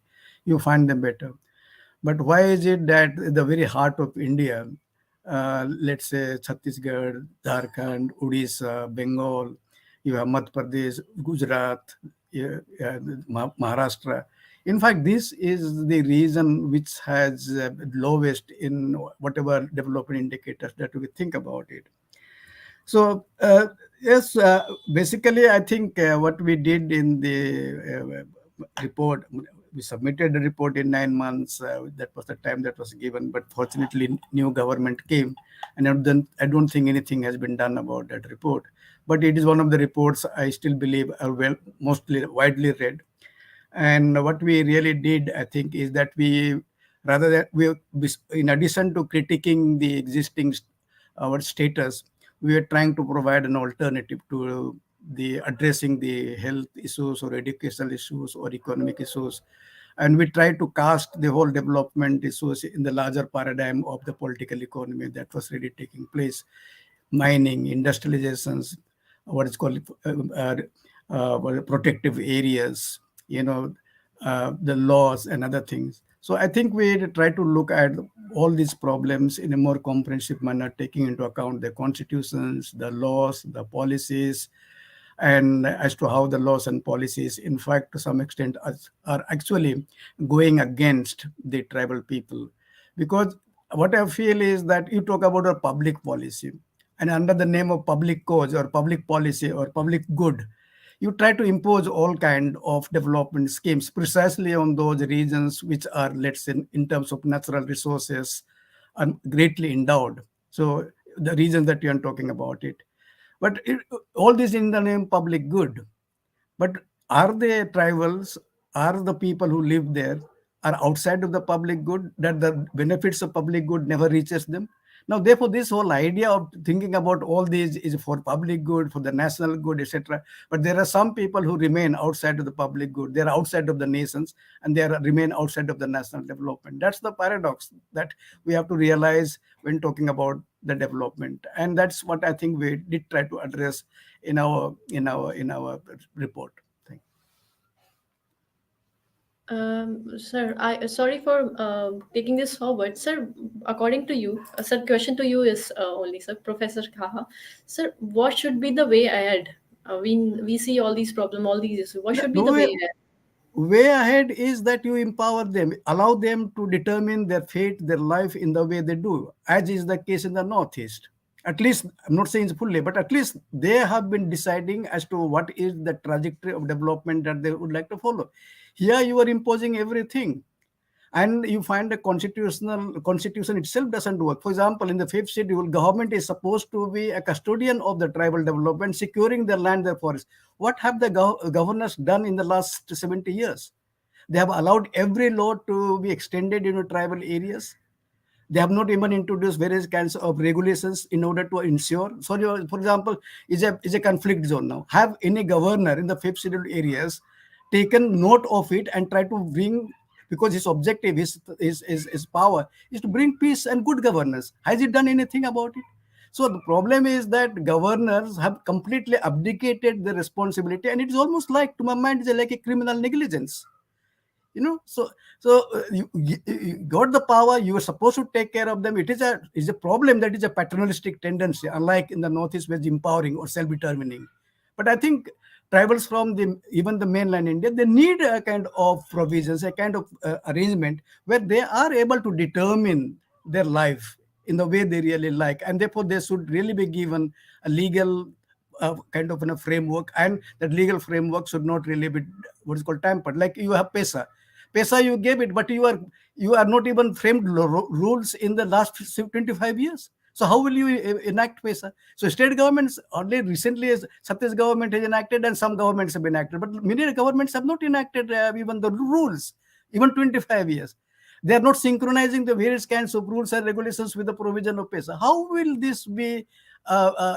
you find them better. But why is it that the very heart of India, let's say Chhattisgarh, Jharkhand, Odisha, Bengal, you have Madhya Pradesh, Gujarat, Maharashtra. In fact, this is the region which has lowest in whatever development indicators that we think about it. So, yes, basically, I think what we did in the report, we submitted the report in 9 months. That was the time that was given. But fortunately, new government came, and I don't think anything has been done about that report. But it is one of the reports I still believe are mostly widely read. And what we really did, I think, is that rather than in addition to critiquing the existing our status, we are trying to provide an alternative to the addressing the health issues or educational issues or economic issues. And we try to cast the whole development issues in the larger paradigm of the political economy that was really taking place: mining, industrializations, what is called protective areas, the laws and other things. So I think we try to look at all these problems in a more comprehensive manner, taking into account the constitutions, the laws, the policies, and as to how the laws and policies, in fact, to some extent, are actually going against the tribal people. Because what I feel is that you talk about a public policy, and under the name of public cause or public policy or public good, you try to impose all kind of development schemes precisely on those regions which are, let's say, in terms of natural resources, are greatly endowed. So the regions that you are talking about it. But all this in the name public good. But are they tribals? Are the people who live there are outside of the public good, that the benefits of public good never reaches them? Now, therefore, this whole idea of thinking about all these is for public good, for the national good, etc. But there are some people who remain outside of the public good. They are outside of the nations, and remain outside of the national development. That's the paradox that we have to realize when talking about the development, and that's what I think we did try to address in our report. Thank Sir, I sorry for taking this forward, sir. According to you, sir, question to you is only, sir, Professor Kaha, sir, what should be the way ahead? We see all these problems, all these issues. What you. should be The the way way, ahead? way ahead is that you empower them, allow them to determine their fate, their life in the way they do, as is the case in the Northeast. At least, I'm not saying it's fully, but at least they have been deciding as to what is the trajectory of development that they would like to follow. Here you are imposing everything, and you find the constitution itself doesn't work. For example, in the fifth schedule, government is supposed to be a custodian of the tribal development, securing their land, their forests. What have the governors done in the last 70 years? They have allowed every law to be extended into tribal areas. They have not even introduced various kinds of regulations in order to ensure. So, for example, is a conflict zone now. Have any governor in the fifth scheduled areas taken note of it and try to bring, because his objective is power, is to bring peace and good governance? Has he done anything about it? So the problem is that governors have completely abdicated the responsibility, and it is almost like, to my mind, it's like a criminal negligence. You got the power, you were supposed to take care of them. It is a problem that is a paternalistic tendency, unlike in the northeast, where it's empowering or self-determining. But I think tribals from even the mainland India, they need a kind of provisions, a kind of arrangement where they are able to determine their life in the way they really like, and therefore they should really be given a legal kind of framework, and that legal framework should not really be what is called tampered. Like you have pesa you gave it, but you are not even framed rules in the last 25 years. So how will you enact pesa? So state governments only recently, as Satya's government has enacted, and some governments have enacted, but many governments have not enacted even the rules, even 25 years. They are not synchronizing the various kinds of rules and regulations with the provision of pesa. How will this be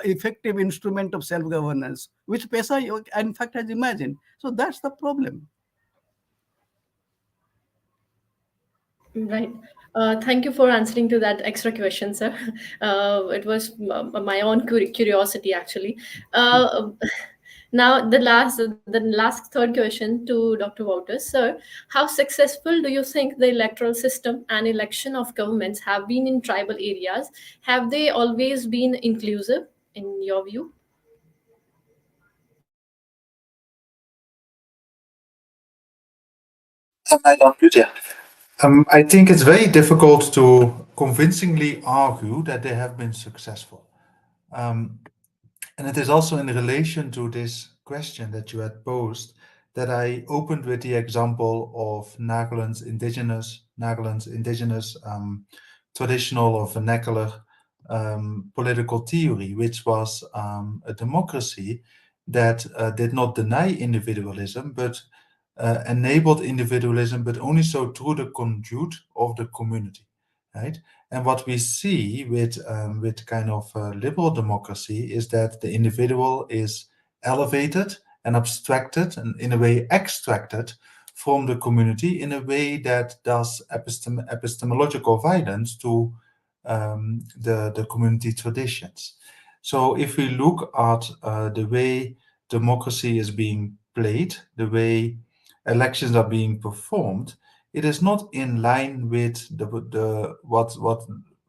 effective instrument of self-governance, which pesa in fact has imagined? So that's the problem. Right. Thank you for answering to that extra question, sir. It was my own curiosity, actually. Uh, Now, the last third question to Dr. Wouters, sir. How successful do you think the electoral system and election of governments have been in tribal areas? Have they always been inclusive, in your view? I don't mute, yeah. I think it's very difficult to convincingly argue that they have been successful. Um, and it is also in relation to this question that you had posed that I opened with the example of Nagaland's indigenous traditional or vernacular political theory, which was a democracy that did not deny individualism, but enabled individualism, but only so through the conduit of the community, right? And what we see with kind of liberal democracy is that the individual is elevated and abstracted, and in a way extracted from the community in a way that does epistemological violence to the community traditions. So if we look at the way democracy is being played, the way elections are being performed, it is not in line with what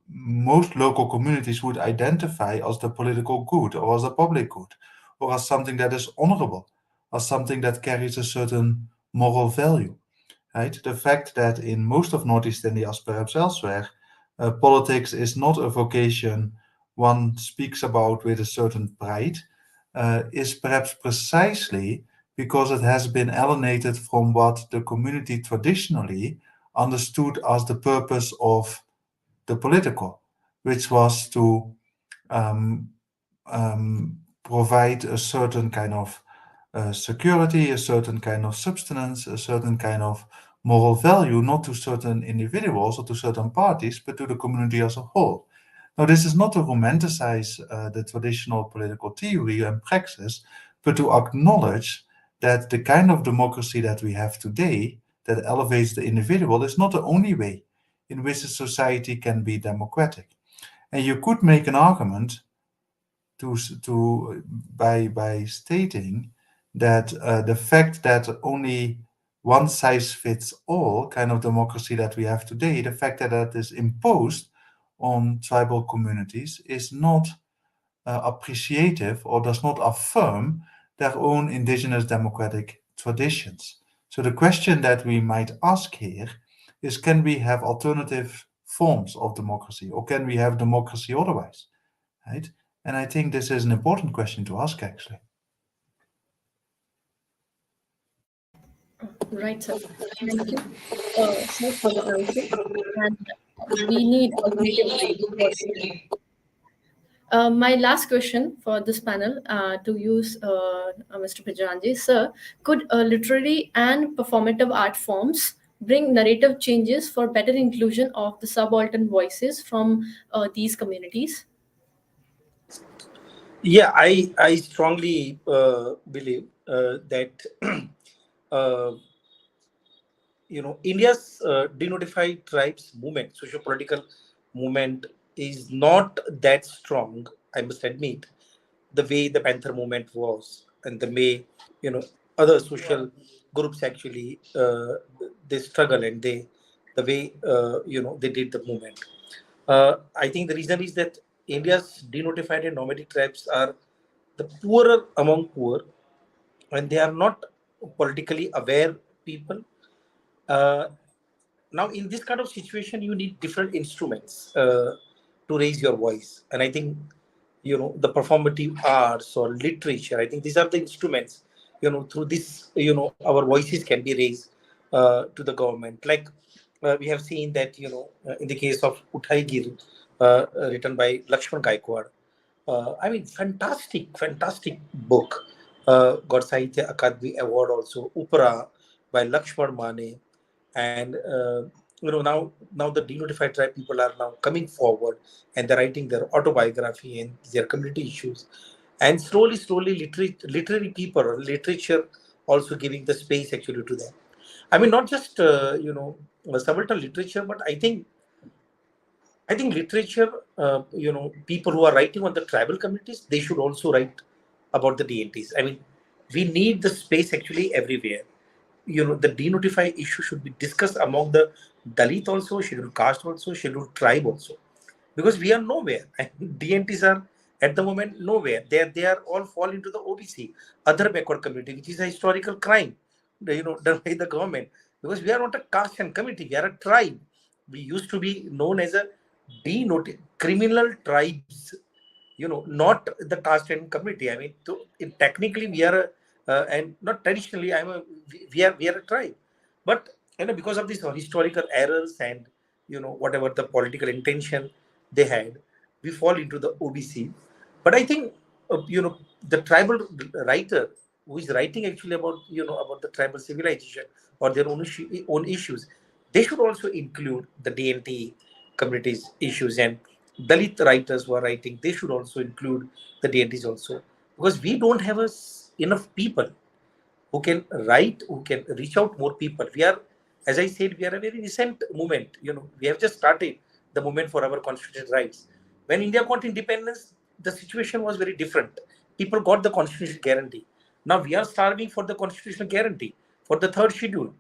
most local communities would identify as the political good or as a public good or as something that is honorable, as something that carries a certain moral value. Right? The fact that in most of Northeast India, as perhaps elsewhere, politics is not a vocation one speaks about with a certain pride, is perhaps precisely because it has been alienated from what the community traditionally understood as the purpose of the political, which was to um, provide a certain kind of security, a certain kind of substance, a certain kind of moral value, not to certain individuals or to certain parties, but to the community as a whole. Now, this is not to romanticize the traditional political theory and praxis, but to acknowledge that the kind of democracy that we have today, that elevates the individual, is not the only way in which a society can be democratic. And you could make an argument by stating that the fact that only one size fits all kind of democracy that we have today, the fact that that is imposed on tribal communities is not appreciative or does not affirm their own indigenous democratic traditions. So the question that we might ask here is, can we have alternative forms of democracy, or can we have democracy otherwise? right? And I think this is an important question to ask, actually. Right, sir. Thank you, sir, for the answer. And we need alternative ways for. My last question for this panel to use Mr. Bajrange, sir, could literary and performative art forms bring narrative changes for better inclusion of the subaltern voices from these communities? Yeah, I strongly believe that uh, India's denotified tribes movement, socio-political movement, is not that strong, I must admit, the way the Panther movement was, and the way you know other social groups actually they struggle, and the way they did the movement. I think the reason is that India's denotified and nomadic tribes are the poorer among poor, and they are not politically aware people. Uh, Now, in this kind of situation, you need different instruments to raise your voice, and I think the performative arts or literature. I think these are the instruments. Through this, our voices can be raised to the government. Like we have seen that in the case of Uthai Gir, written by Lakshman Gaikwad. I mean, fantastic book. Got Sahitya Akademi Award also. Upra by Lakshman Mane, and now the denotified tribe people are now coming forward, and they're writing their autobiography and their community issues, and slowly literary people or literature also giving the space actually to them. I mean, not just subaltern literature, but I think literature, people who are writing on the tribal communities, they should also write about the DNTs. I mean, we need the space actually everywhere. The denotify issue should be discussed among the Dalit also, scheduled caste also, scheduled tribe also, because we are nowhere. And DNTs are at the moment nowhere. They are all fall into the OBC, other backward community, which is a historical crime, done by the government, because we are not a caste and community. We are a tribe. We used to be known as a criminal tribes, not the caste and community. I mean, technically we are and not traditionally, we are a tribe, but because of these historical errors and whatever the political intention they had, we fall into the OBC. But I think the tribal writer who is writing actually about about the tribal civilization or their own issues, they should also include the DNT communities issues, and Dalit writers who are writing, they should also include the DNTs also, because we don't have enough people who can write, who can reach out more people. We are, as I said, we are a very recent movement. We have just started the movement for our constitutional rights. When India got independence, the situation was very different. People got the constitutional guarantee. Now we are starving for the constitutional guarantee for the third schedule,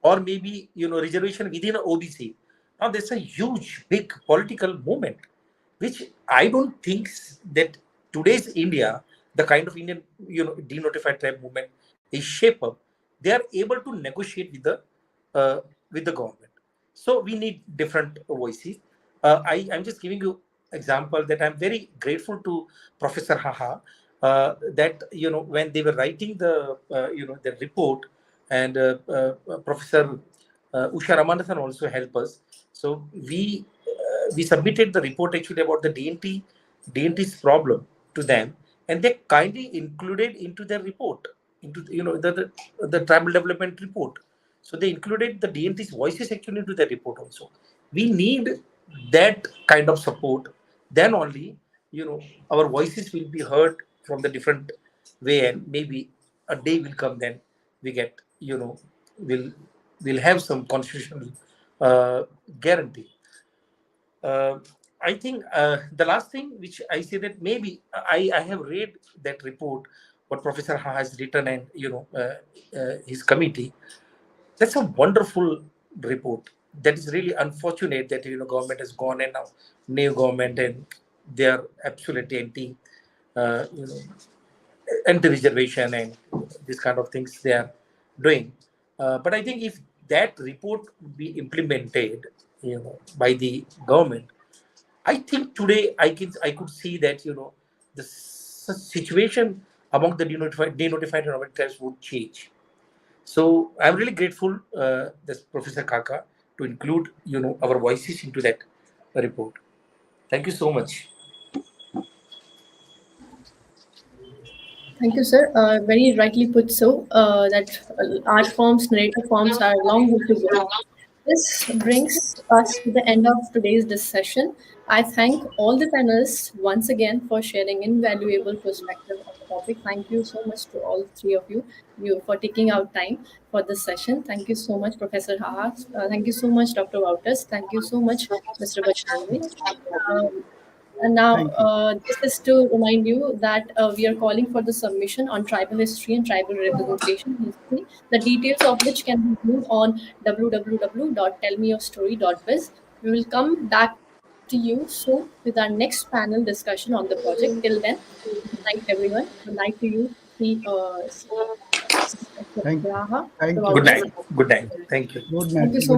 or maybe reservation within OBC. Now there's a huge, big political movement, which I don't think that today's India, the kind of Indian denotified tribe movement is shape up. They are able to negotiate uh, with the government. So we need different voices. I'm just giving you example that I'm very grateful to Professor Haha, that when they were writing the report, and Professor Usha Ramanathan also helped us. So we submitted the report actually about the DNT's problem to them, and they kindly included into their report, into the tribal development report. So they included the DNT's voices actually into the report also. We need that kind of support. Then only our voices will be heard from the different way, and maybe a day will come, then we get will will have some constitutional uh, guarantee. uh, I think the last thing which I say, that maybe I have read that report what Professor Ha has written, and his committee. That's a wonderful report. That is really unfortunate that government has gone, and now new government, and they are absolutely uh, you know anti-reservation and this kind of things they are doing. But I think if that report be implemented by the government, I think today I could see that the situation among the denotified and nominated tribes would change. So I'm really grateful, this Professor Kaka, to include our voices into that report. Thank you so much. Thank you, sir. Very rightly put so, that art forms, narrative forms are long way to go. This brings us to the end of today's discussion. I thank all the panelists once again for sharing invaluable perspective on the topic. Thank you so much to all three of you for taking out time for this session. Thank you so much, Professor Haha. Thank you so much, Dr. Wouters. Thank you so much, Mr. Bajrange. And now, Thank you. this is to remind you that we are calling for the submission on tribal history and tribal representation in history, the details of which can be viewed on www.tellmeyourstory.biz. We will come back to you soon with our next panel discussion on the project. Till then, good night, everyone. Good night to you, three, Thank Raha, thank the you. Good Wouters. night. Good night. Thank you. Good Thank night. you so Good much.